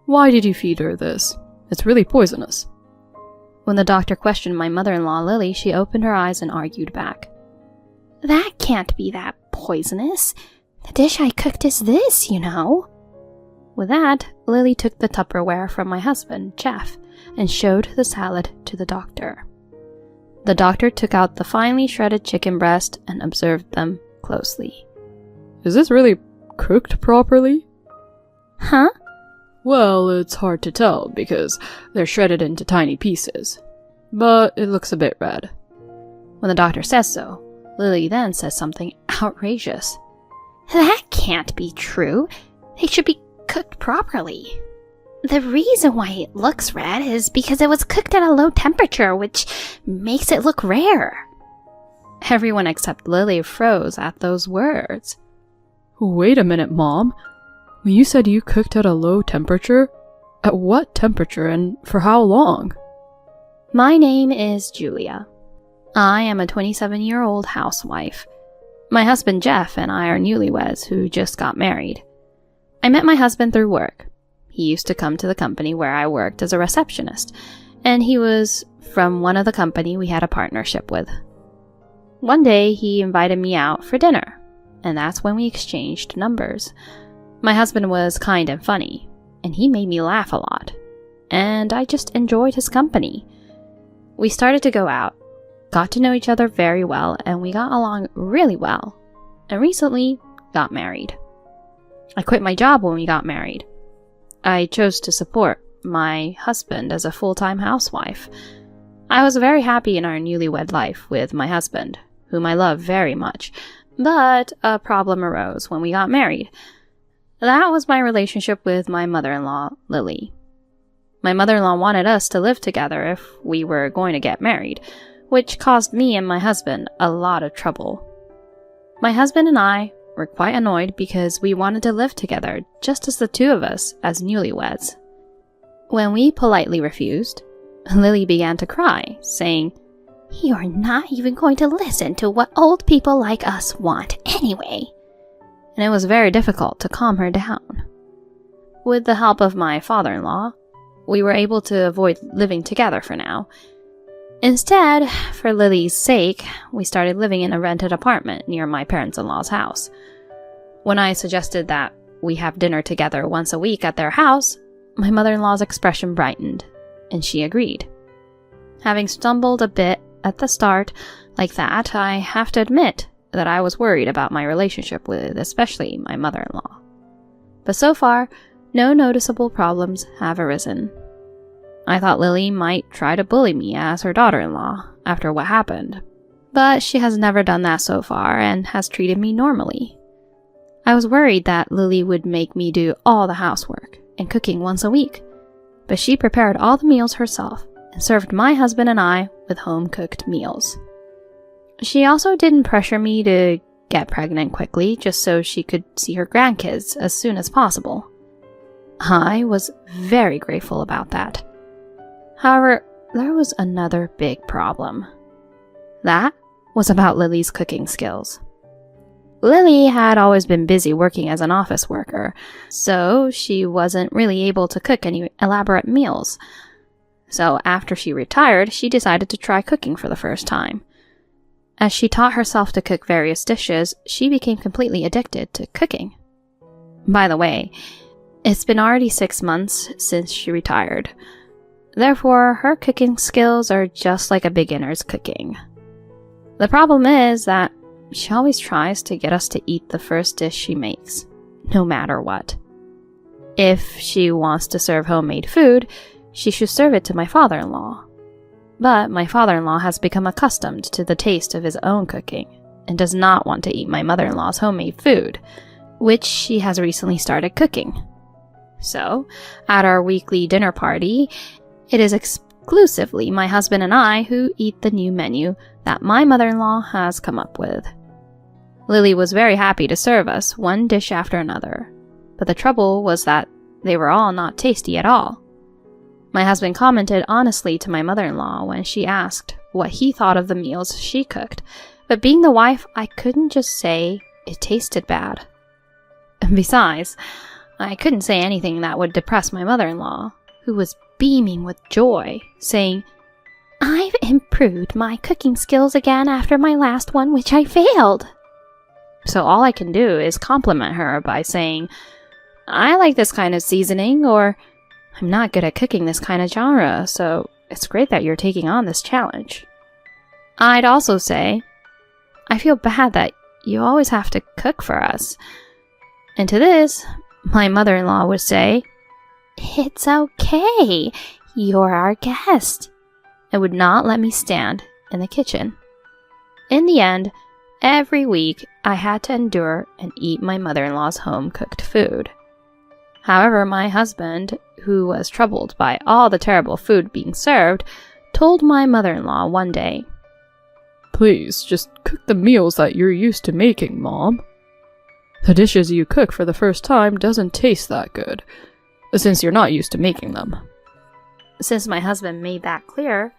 Why did you feed her this? It's really poisonous. When the doctor questioned my mother-in-law, Lily, she opened her eyes and argued back. That can't be that poisonous. The dish I cooked is this, you know. With that, Lily took the Tupperware from my husband, Jeff, and showed the salad to the doctor. The doctor took out the finely shredded chicken breast and observed them closely. Is this really cooked properly? Huh? Well, it's hard to tell because they're shredded into tiny pieces. But it looks a bit red. When the doctor says so, Lily then says something outrageous. That can't be true. They should be cooked properly. The reason why it looks red is because it was cooked at a low temperature, which makes it look rare. Everyone except Lily froze at those words. Wait a minute, Mom. When you said you cooked at a low temperature, at what temperature and for how long? My name is Julia. I am a 27-year-old housewife. My husband Jeff and I are newlyweds who just got married. I met my husband through work. He used to come to the company where I worked as a receptionist, and he was from one of the company we had a partnership with. One day he invited me out for dinner, and that's when we exchanged numbers. My husband was kind and funny, and he made me laugh a lot, and I just enjoyed his company. We started to go out, got to know each other very well, and we got along really well, and recently got married. I quit my job when we got married. I chose to support my husband as a full-time housewife. I was very happy in our newlywed life with my husband, whom I love very much, but a problem arose when we got married. That was my relationship with my mother-in-law, Lily. My mother-in-law wanted us to live together if we were going to get married, which caused me and my husband a lot of trouble. My husband and I were quite annoyed because we wanted to live together just as the two of us as newlyweds. When we politely refused, Lily began to cry, saying, "You're not even going to listen to what old people like us want anyway." And it was very difficult to calm her down. With the help of my father-in-law, we were able to avoid living together for now. Instead, for Lily's sake, we started living in a rented apartment near my parents-in-law's house. When I suggested that we have dinner together once a week at their house, my mother-in-law's expression brightened, and she agreed. Having stumbled a bit at the start like that, I have to admit that I was worried about my relationship with especially my mother-in-law. But so far, no noticeable problems have arisen. I thought Lily might try to bully me as her daughter-in-law after what happened, but she has never done that so far and has treated me normally. I was worried that Lily would make me do all the housework and cooking once a week, but she prepared all the meals herself and served my husband and I with home-cooked meals. She also didn't pressure me to get pregnant quickly just so she could see her grandkids as soon as possible. I was very grateful about that. However, there was another big problem. That was about Lily's cooking skills. Lily had always been busy working as an office worker, so she wasn't really able to cook any elaborate meals. So after she retired, she decided to try cooking for the first time. As she taught herself to cook various dishes, she became completely addicted to cooking. By the way, it's been already 6 months since she retired. Therefore, her cooking skills are just like a beginner's cooking. The problem is that she always tries to get us to eat the first dish she makes, no matter what. If she wants to serve homemade food, she should serve it to my father-in-law. But my father-in-law has become accustomed to the taste of his own cooking and does not want to eat my mother-in-law's homemade food, which she has recently started cooking. So, at our weekly dinner party, it is exclusively my husband and I who eat the new menu that my mother-in-law has come up with. Lily was very happy to serve us one dish after another, but the trouble was that they were all not tasty at all. My husband commented honestly to my mother-in-law when she asked what he thought of the meals she cooked, but being the wife, I couldn't just say it tasted bad. And besides, I couldn't say anything that would depress my mother-in-law, who was beaming with joy, saying, "I've improved my cooking skills again after my last one, which I failed." So all I can do is compliment her by saying, "I like this kind of seasoning," or "I'm not good at cooking this kind of genre, so it's great that you're taking on this challenge." I'd also say, "I feel bad that you always have to cook for us." And to this, my mother-in-law would say, "It's okay, you're our guest," and would not let me stand in the kitchen. In the end, every week I had to endure and eat my mother-in-law's home-cooked food. However, my husband, who was troubled by all the terrible food being served, told my mother-in-law one day, "Please, just cook the meals that you're used to making, Mom. The dishes you cook for the first time doesn't taste that good, since you're not used to making them." Since my husband made that clear,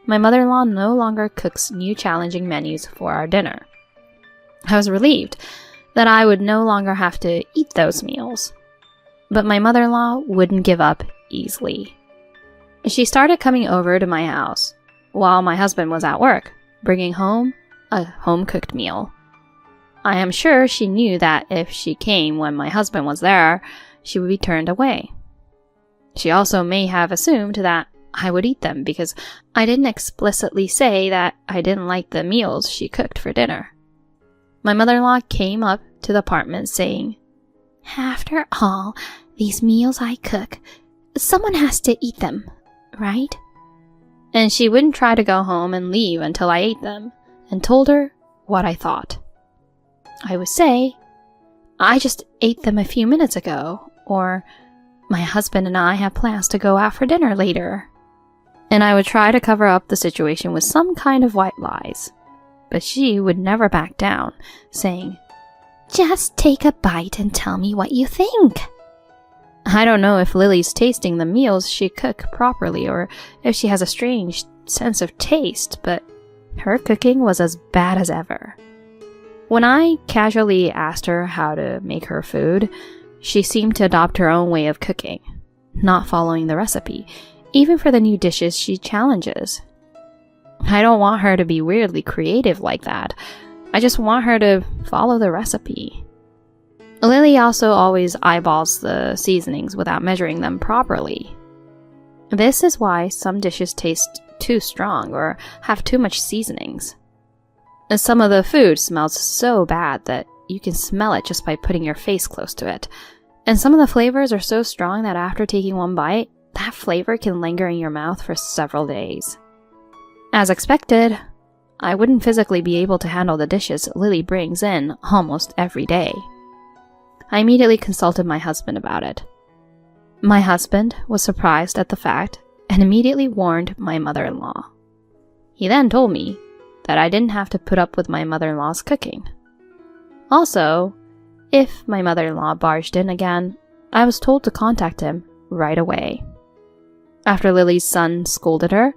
my mother-in-law no longer cooks new challenging menus for our dinner. I was relieved that I would no longer have to eat those meals. But my mother-in-law wouldn't give up easily. She started coming over to my house while my husband was at work, bringing home a home-cooked meal. I am sure she knew that if she came when my husband was there, she would be turned away. She also may have assumed that I would eat them because I didn't explicitly say that I didn't like the meals she cooked for dinner. My mother-in-law came up to the apartment saying, "After all these meals I cook, someone has to eat them, right?" And she wouldn't try to go home and leave until I ate them and told her what I thought. I would say, "I just ate them a few minutes ago," or "My husband and I have plans to go out for dinner later." And I would try to cover up the situation with some kind of white lies. But she would never back down, saying, "Just take a bite and tell me what you think." I don't know if Lily's tasting the meals she cook properly or if she has a strange sense of taste, but her cooking was as bad as ever. When I casually asked her how to make her food, she seemed to adopt her own way of cooking, not following the recipe, even for the new dishes she challenges. I don't want her to be weirdly creative like that. I just want her to follow the recipe. Lily also always eyeballs the seasonings without measuring them properly. This is why some dishes taste too strong or have too much seasonings. And some of the food smells so bad that you can smell it just by putting your face close to it. And some of the flavors are so strong that after taking one bite, that flavor can linger in your mouth for several days. As expected, I wouldn't physically be able to handle the dishes Lily brings in almost every day. I immediately consulted my husband about it. My husband was surprised at the fact and immediately warned my mother-in-law. He then told me that I didn't have to put up with my mother-in-law's cooking. Also, if my mother-in-law barged in again, I was told to contact him right away. After Lily's son scolded her,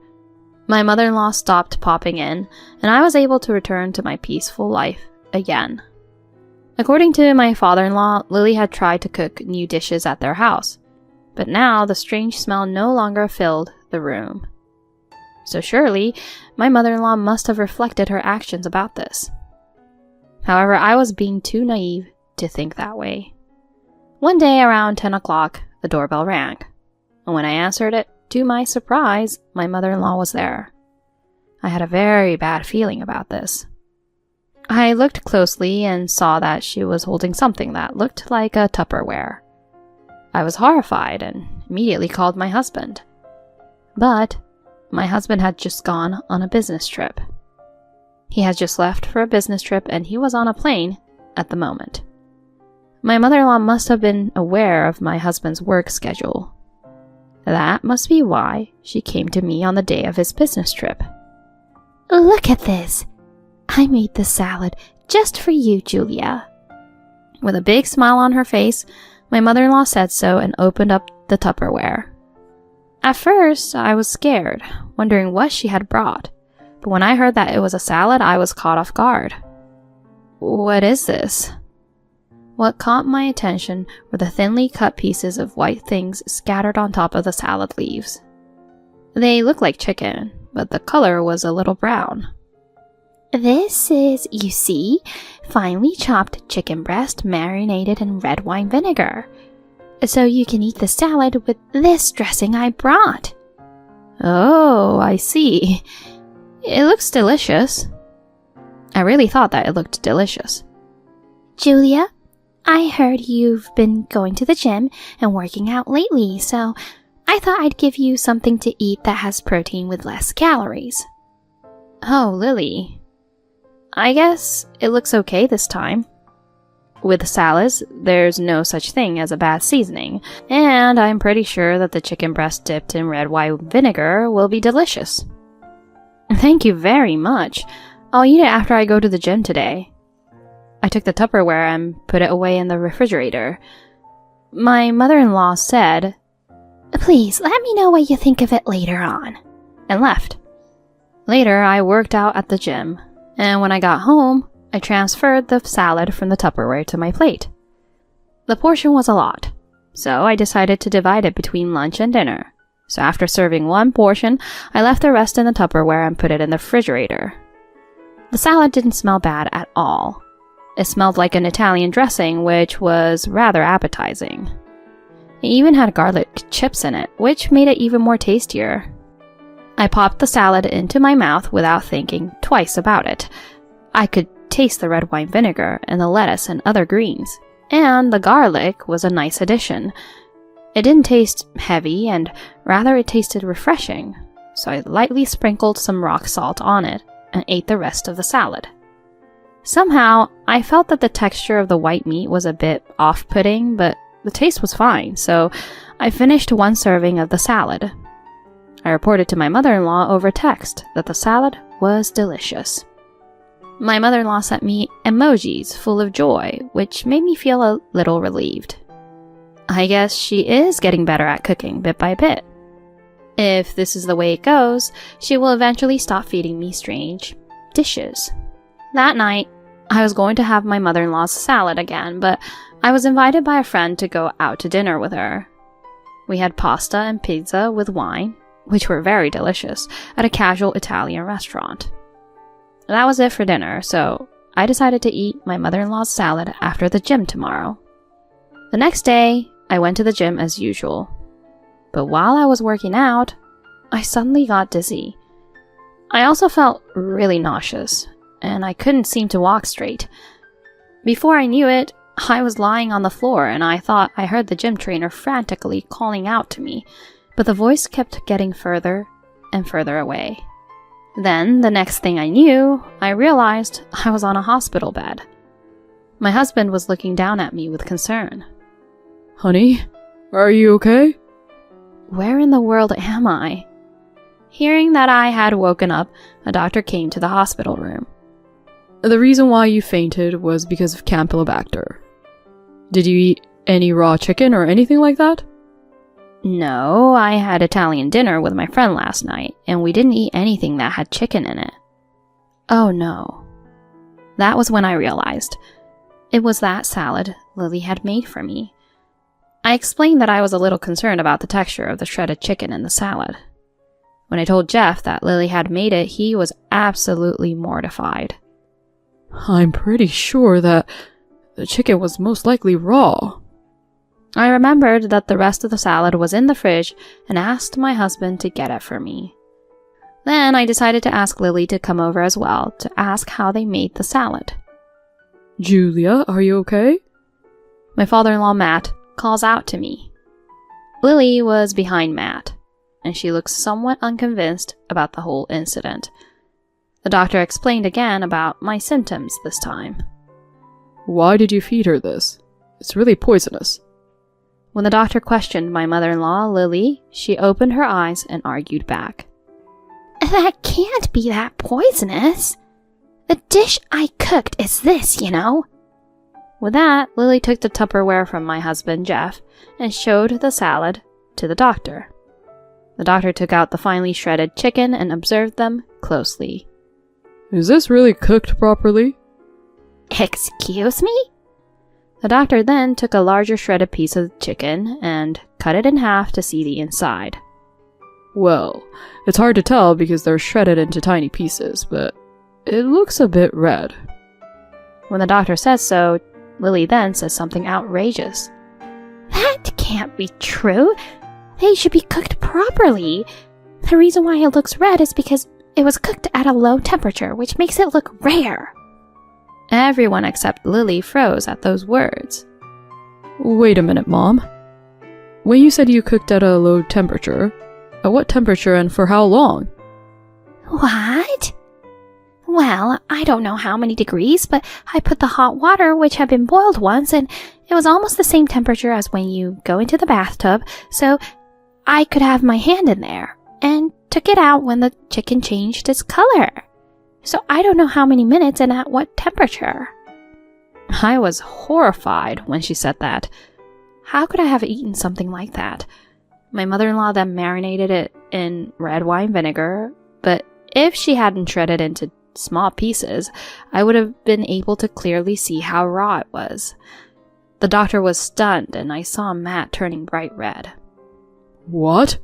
my mother-in-law stopped popping in, and I was able to return to my peaceful life again. According to my father-in-law, Lily had tried to cook new dishes at their house, but now the strange smell no longer filled the room. So surely, my mother-in-law must have reflected her actions about this. However, I was being too naive to think that way. One day around 10 o'clock, the doorbell rang, and when I answered it, to my surprise, my mother-in-law was there. I had a very bad feeling about this. I looked closely and saw that she was holding something that looked like a Tupperware. I was horrified and immediately called my husband. But my husband had just gone on a business trip. He had just left for a business trip and he was on a plane at the moment. My mother-in-law must have been aware of my husband's work schedule. That must be why she came to me on the day of his business trip. "Look at this! I made the salad just for you, Julia." With a big smile on her face, my mother-in-law said so and opened up the Tupperware. At first, I was scared, wondering what she had brought, but when I heard that it was a salad, I was caught off guard. "What is this?" What caught my attention were the thinly cut pieces of white things scattered on top of the salad leaves. They looked like chicken, but the color was a little brown. This is, you see, finely chopped chicken breast marinated in red wine vinegar. So you can eat the salad with this dressing I brought. Oh, I see. It looks delicious. I really thought that it looked delicious. Julia, I heard you've been going to the gym and working out lately, so I thought I'd give you something to eat that has protein with less calories. Oh, Lily. I guess it looks okay this time. With salads, there's no such thing as a bad seasoning, and I'm pretty sure that the chicken breast dipped in red wine vinegar will be delicious. Thank you very much. I'll eat it after I go to the gym today. I took the Tupperware and put it away in the refrigerator. My mother-in-law said, "Please let me know what you think of it later on," and left. Later, I worked out at the gym, and when I got home, I transferred the salad from the Tupperware to my plate. The portion was a lot, so I decided to divide it between lunch and dinner. So after serving one portion, I left the rest in the Tupperware and put it in the refrigerator. The salad didn't smell bad at all. It smelled like an Italian dressing, which was rather appetizing. It even had garlic chips in it, which made it even more tastier. I popped the salad into my mouth without thinking twice about it. I could taste the red wine vinegar and the lettuce and other greens, and the garlic was a nice addition. It didn't taste heavy, and rather it tasted refreshing, so I lightly sprinkled some rock salt on it and ate the rest of the salad. Somehow, I felt that the texture of the white meat was a bit off-putting, but the taste was fine, so I finished one serving of the salad. I reported to my mother-in-law over text that the salad was delicious. My mother-in-law sent me emojis full of joy, which made me feel a little relieved. I guess she is getting better at cooking bit by bit. If this is the way it goes, she will eventually stop feeding me strange dishes. That night, I was going to have my mother-in-law's salad again, but I was invited by a friend to go out to dinner with her. We had pasta and pizza with wine, which were very delicious, at a casual Italian restaurant. That was it for dinner, so I decided to eat my mother-in-law's salad after the gym tomorrow. The next day, I went to the gym as usual. But while I was working out, I suddenly got dizzy. I also felt really nauseous, and I couldn't seem to walk straight. Before I knew it, I was lying on the floor, and I thought I heard the gym trainer frantically calling out to me, but the voice kept getting further and further away. Then, the next thing I knew, I realized I was on a hospital bed. My husband was looking down at me with concern. Honey, are you okay? Where in the world am I? Hearing that I had woken up, a doctor came to the hospital room. The reason why you fainted was because of Campylobacter. Did you eat any raw chicken or anything like that? No, I had Italian dinner with my friend last night, and we didn't eat anything that had chicken in it. Oh no. That was when I realized. It was that salad Lily had made for me. I explained that I was a little concerned about the texture of the shredded chicken in the salad. When I told Jeff that Lily had made it, he was absolutely mortified. I'm pretty sure that the chicken was most likely raw. I remembered that the rest of the salad was in the fridge and asked my husband to get it for me. Then I decided to ask Lily to come over as well to ask how they made the salad. Julia, are you okay? My father-in-law, Matt, calls out to me. Lily was behind Matt, and she looked somewhat unconvinced about the whole incident. The doctor explained again about my symptoms this time. Why did you feed her this? It's really poisonous. When the doctor questioned my mother-in-law, Lily, she opened her eyes and argued back. That can't be that poisonous. The dish I cooked is this, you know. With that, Lily took the Tupperware from my husband, Jeff, and showed the salad to the doctor. The doctor took out the finely shredded chicken and observed them closely. Is this really cooked properly? Excuse me? The The doctor then took a larger shredded piece of chicken and cut it in half to see the inside. Well, it's hard to tell because they're shredded into tiny pieces, but it looks a bit red. When the doctor says so, Lily then says something outrageous. That can't be true. They should be cooked properly. The reason why it looks red is because it was cooked at a low temperature, which makes it look rare. Everyone except Lily froze at those words. Wait a minute, Mom. When you said you cooked at a low temperature, at what temperature and for how long? What? Well, I don't know how many degrees, but I put the hot water, which had been boiled once, and it was almost the same temperature as when you go into the bathtub, so I could have my hand in there, and took it out when the chicken changed its color. So I don't know how many minutes and at what temperature. I was horrified when she said that. How could I have eaten something like that? My mother-in-law then marinated it in red wine vinegar, but if she hadn't shredded into small pieces, I would have been able to clearly see how raw it was. The doctor was stunned, and I saw Matt turning bright red. What?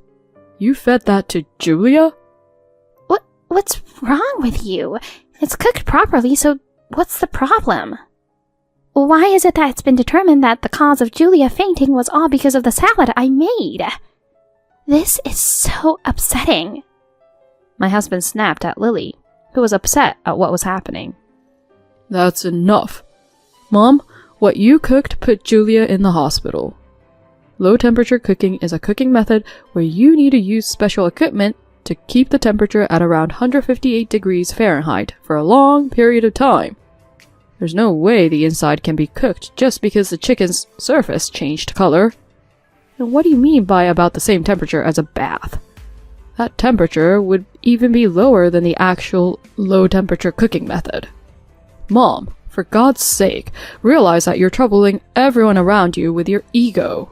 You fed that to Julia? What's wrong with you? It's cooked properly, so what's the problem? Why is it that it's been determined that the cause of Julia fainting was all because of the salad I made? This is so upsetting. My husband snapped at Lily, who was upset at what was happening. That's enough. Mom, what you cooked put Julia in the hospital. Low temperature cooking is a cooking method where you need to use special equipment to keep the temperature at around 158 degrees Fahrenheit for a long period of time. There's no way the inside can be cooked just because the chicken's surface changed color. And what do you mean by about the same temperature as a bath? That temperature would even be lower than the actual low temperature cooking method. Mom, for God's sake, realize that you're troubling everyone around you with your ego.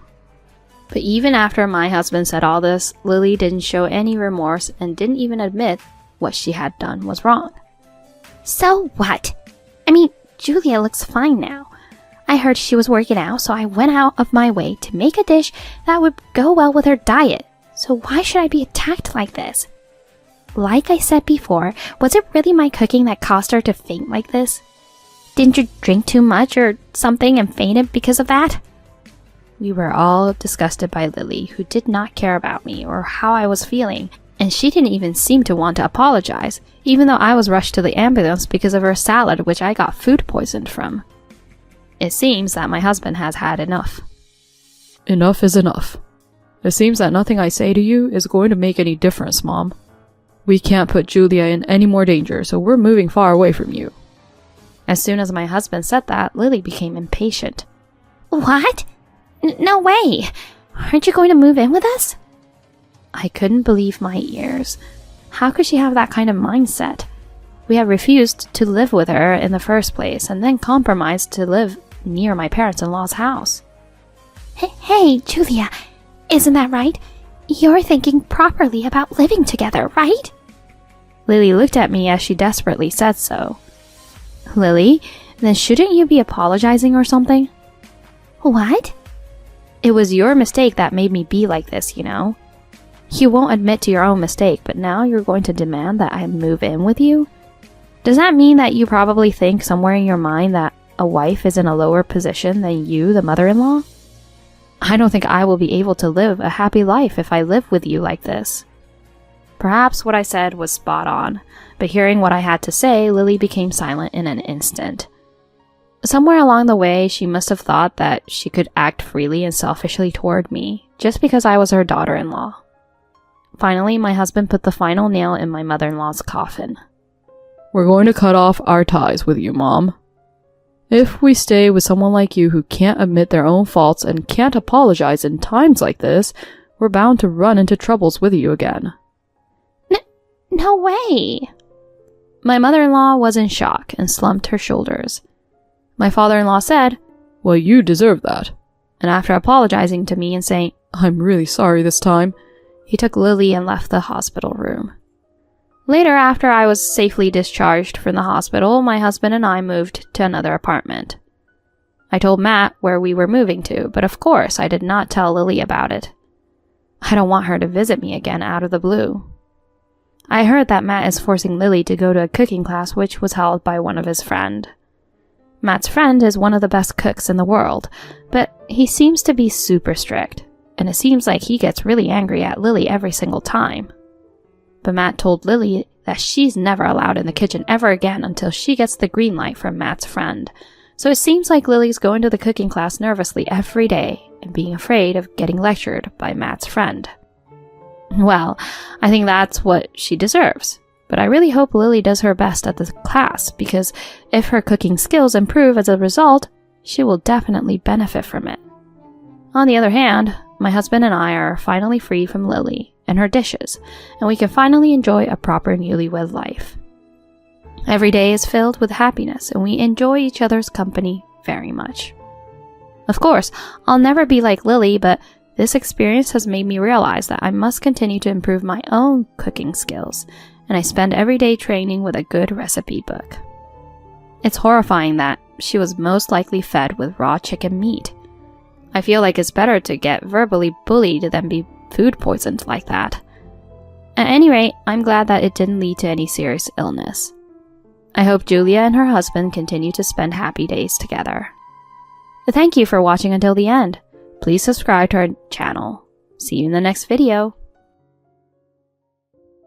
But even after my husband said all this, Lily didn't show any remorse and didn't even admit what she had done was wrong. So what? I mean, Julia looks fine now. I heard she was working out, so I went out of my way to make a dish that would go well with her diet. So why should I be attacked like this? Like I said before, was it really my cooking that caused her to faint like this? Didn't you drink too much or something and fainted because of that? We were all disgusted by Lily, who did not care about me or how I was feeling, and she didn't even seem to want to apologize, even though I was rushed to the ambulance because of her salad, which I got food poisoned from. It seems that my husband has had enough. Enough is enough. It seems that nothing I say to you is going to make any difference, Mom. We can't put Julia in any more danger, so we're moving far away from you. As soon as my husband said that, Lily became impatient. What? No way! Aren't you going to move in with us? I couldn't believe my ears. How could she have that kind of mindset? We had refused to live with her in the first place, and then compromised to live near my parents-in-law's house. Hey, Julia, isn't that right? You're thinking properly about living together, right? Lily looked at me as she desperately said so. Lily, then shouldn't you be apologizing or something? What? It was your mistake that made me be like this, you know? You won't admit to your own mistake, but now you're going to demand that I move in with you? Does that mean that you probably think somewhere in your mind that a wife is in a lower position than you, the mother-in-law? I don't think I will be able to live a happy life if I live with you like this. Perhaps what I said was spot on, but hearing what I had to say, Lily became silent in an instant. Somewhere along the way, she must have thought that she could act freely and selfishly toward me, just because I was her daughter-in-law. Finally, my husband put the final nail in my mother-in-law's coffin. We're going to cut off our ties with you, Mom. If we stay with someone like you who can't admit their own faults and can't apologize in times like this, we're bound to run into troubles with you again. No way! My mother-in-law was in shock and slumped her shoulders. My father-in-law said, Well, you deserve that. And after apologizing to me and saying, I'm really sorry this time, he took Lily and left the hospital room. Later, after I was safely discharged from the hospital, my husband and I moved to another apartment. I told Matt where we were moving to, but of course I did not tell Lily about it. I don't want her to visit me again out of the blue. I heard that Matt is forcing Lily to go to a cooking class which was held by one of his friends. Matt's friend is one of the best cooks in the world, but he seems to be super strict, and it seems like he gets really angry at Lily every single time. But Matt told Lily that she's never allowed in the kitchen ever again until she gets the green light from Matt's friend. So it seems like Lily's going to the cooking class nervously every day and being afraid of getting lectured by Matt's friend. Well, I think that's what she deserves. But I really hope Lily does her best at the class, because if her cooking skills improve as a result, she will definitely benefit from it. On the other hand, my husband and I are finally free from Lily and her dishes, and we can finally enjoy a proper newlywed life. Every day is filled with happiness, and we enjoy each other's company very much. Of course, I'll never be like Lily, but this experience has made me realize that I must continue to improve my own cooking skills, and I spend every day training with a good recipe book. It's horrifying that she was most likely fed with raw chicken meat. I feel like it's better to get verbally bullied than be food poisoned like that. At any rate, I'm glad that it didn't lead to any serious illness. I hope Julia and her husband continue to spend happy days together. Thank you for watching until the end. Please subscribe to our channel. See you in the next video.